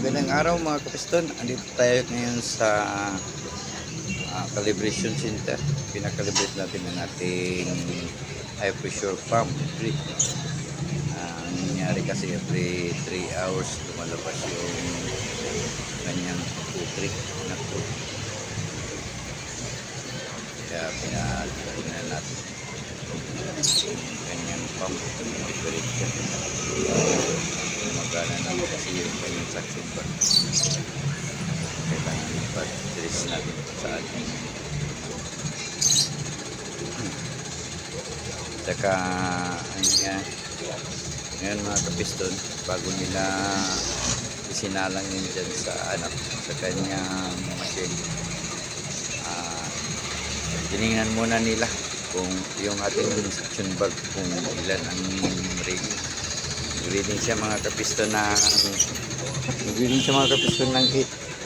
Magandang araw mga kapiston. Andito tayo ngayon sa calibration center. Pinakalibrate natin ang ating high pressure pump. Ang nangyari kasi every 3 hours lumalabas yung kanyang putri na to. Kaya pinalibrate natin kanyang pump. Magana naman kasi yung kanyang suction bar. Kailangan ipa-trace natin sa ating saka ano yan ngayon mga kapiston, bago nila isinalang yun dyan sa sa kanyang machine, tinignan muna nila kung yung ating suction valve kung ilan ang reading siya mga kapiston ng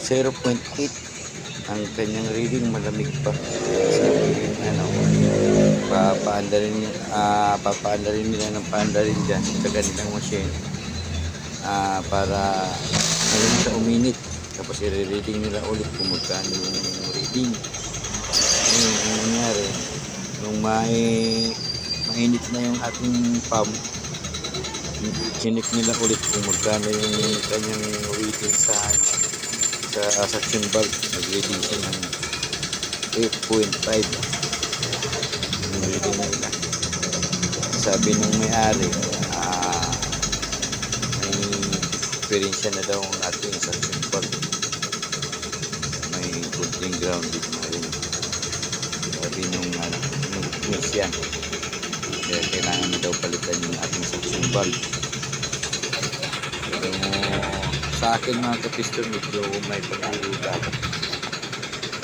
0.8 ang kanyang reading. Malamig pa papaandarin nila ng paandarin dyan sa kanilang machine para ngayon sa uminit, tapos i-reading nila ulit kung magkano yung reading. Ngayon ang nangyari nung mainit na yung ating pump, chinik nila ulit kung magkano yung kanyang reading sa suction valve. Nag-reading siya ng 8.5 yung reading nila. Sabi nung may-ari, may experience na daw ang ating suction valve, may kunting grounded na rin. Sabi nung technician, kaya kailangan na daw palitan yung ating suction valve. Pero sa akin mga kapiston, medyo may pagdududa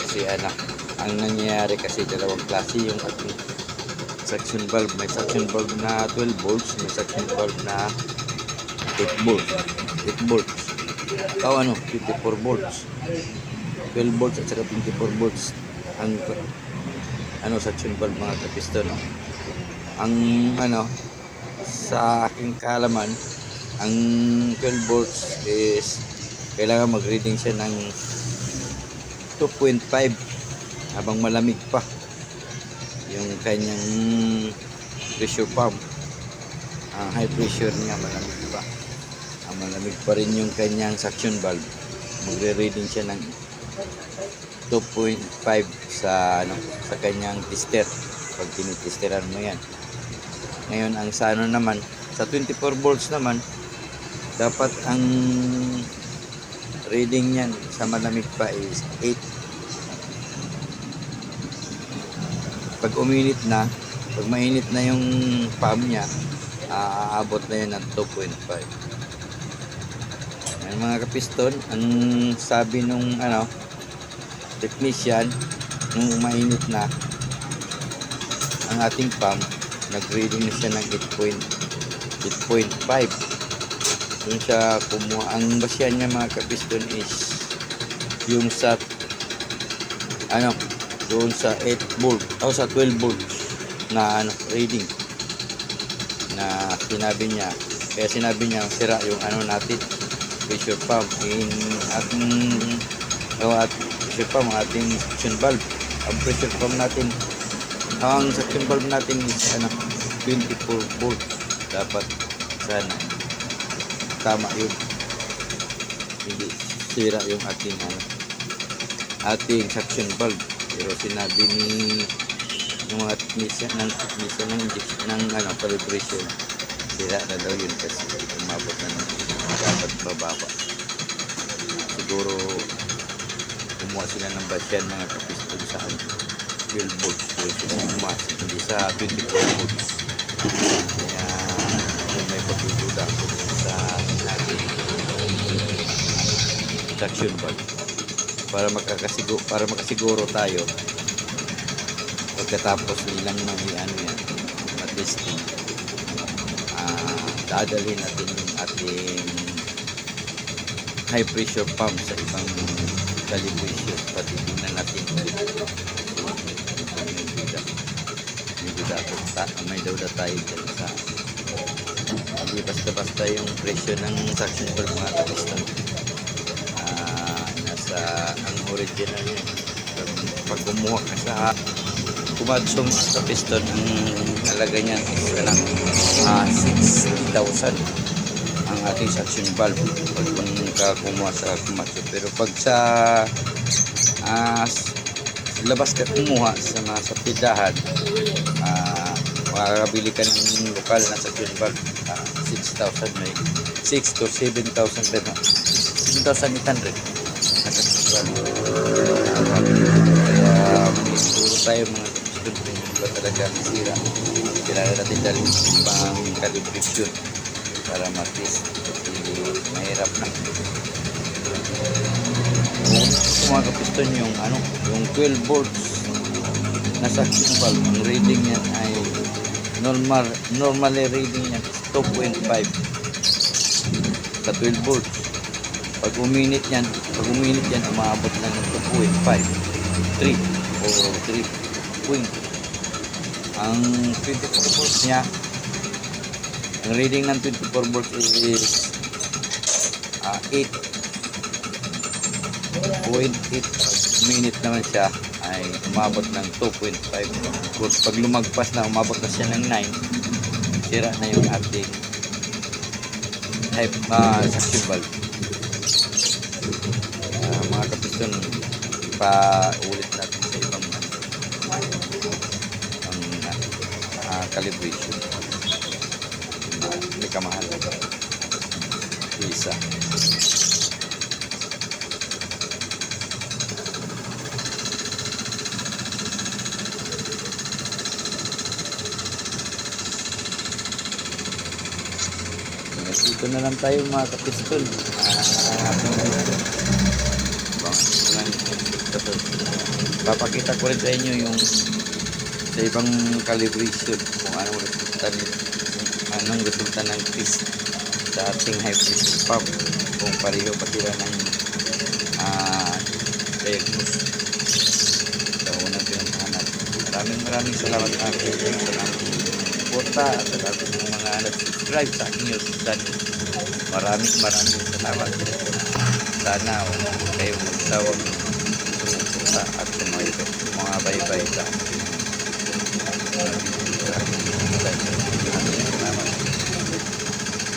kasi ang nangyayari kasi dalawang klase yung ating suction valve. May suction valve na 12 volts, may suction valve na 8 volts 24 volts. 12 volts at saka 24 volts ang suction valve mga kapiston. Ang sa aking kaalaman, ang 12 volts is kailangan mag-reading siya ng 2.5 habang malamig pa yung kanyang pressure pump. Ang high pressure niya malamig pa. Ang malamig pa rin yung kanyang suction valve. Magre-reading siya ng 2.5 sa kanyang tester pag tinitesteran mo yan. Ngayon ang sa naman, sa 24 volts naman, dapat ang reading niyan sa malamig pa is 8. Pag mainit na yung pump niya, aabot na yan ng 2.5. Ayan mga kapiston, ang sabi nung technician, nung mainit na ang ating pump, nag-reading na siya ng 8.5. Doon siya kumuha. Ang basyan niya mga kapiston is yung sa doon sa 8 volt o sa 12 volts na reading na sinabi niya. Kaya sinabi niya sira yung natin pressure pump pressure pump, ating suction valve. Ang pressure pump natin, ang suction valve natin is 24 volt. Dapat sana tama yun, hindi sira yung ating suction valve. Pero sinabi ng mga technician ng calibration, sira na daw yun kasi umabot na dapat bababa. Siguro kumuha sila ng basyan mga kapiston sa 12 volts, hindi sa 24 volts. Kaya may pagdududa sa ating suction valve para makasiguro tayo pagkatapos nilang testing, dadalhin natin yung ating high pressure pump sa ibang calibration. Patitingnan natin may duda tayo dyan sa hindi basta-basta yung presyo ng suction valve mga kapiston. ang original niya. Pag kumuha ka sa kumagsum sa piston, ang halaga niyan is 60,000 ang ating suction valve pag kumuha sa kumagsum. Pero pag sa labas ka kumuha sa pidahan, makakabili ka ng lokal na suction valve, 6,000, may 6 to 7,000 pesos, 7,800 na suction valve. Kaya manituro tayo mga piston kung ba talaga nasira. Kailangan natin dalhin pang calibration para matest, kasi mahirap na. Kung mga kapiston yung yung 12 volts na suction valve, ang reading niyan ay normally reading niyan is 2.5 sa 12 volts. Pag uminit yan, umabot na ng 2.5, 3 o 3 point. Ang 24 volts niya, ang reading ng 24 volts is 8.8. Minute naman siya ay umabot ng 2.5 volts. Pag lumagpas na, umabot na siya ng 9, sira na yung ating suction valve. Mga kapiston, pa-ulit natin sa ibang calibration. Hindi ka mahal isa. Dito na lang tayo mga kapiston. Papakita ko rin sa inyo yung sa ibang calibration kung anong resulta ng test sa ating high pressure pump, kung pareho pa sila ng diagnose sa unang pinaghahanap. Maraming salamat sa aking suporta at sa lahat ng mga nag-subscribe sa aking YouTube channel. Maraming salamat. Sana huwag kayong magsawang sumuporta at mga bye-bye sa aking salamat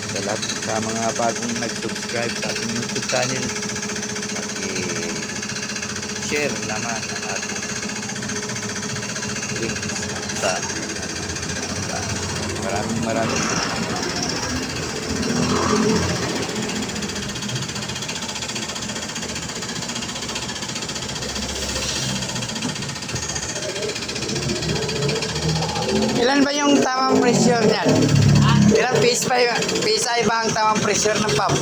sa lahat sa mga bagong nag-subscribe sa aking YouTube channel. Share naman ang ating link sa maraming Ilan ba yung tamang pressure niyan? Ilang PSI ba ang tamang pressure ng pump?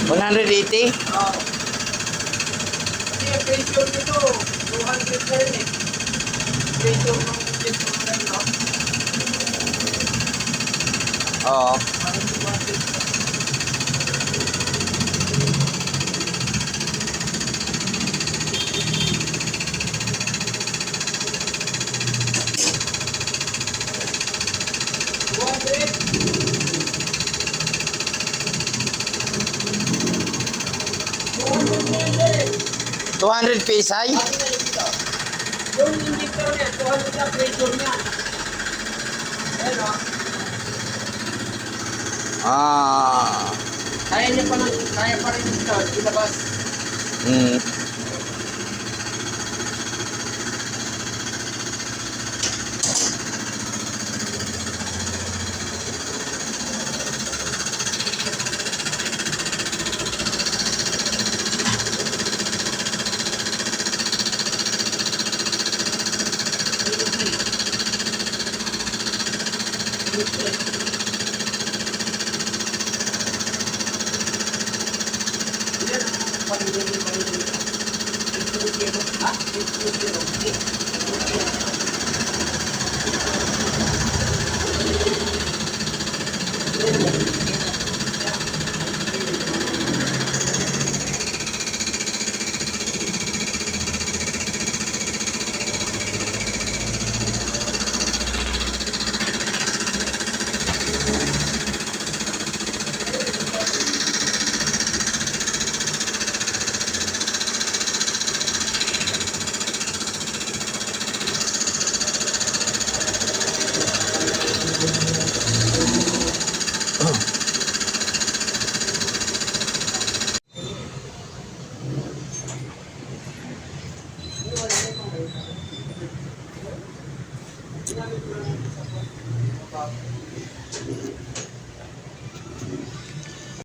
180? Oo. Kasi yung pressure nito, 200 na yun eh. Pressure ng pressure na yun, no? Oo. 200. 200 PSI? Yung injector niya, 200 na pressure niya. Ayan o. Kaya pa rin ito, ilabas. Ginamit ko lang yung isa po.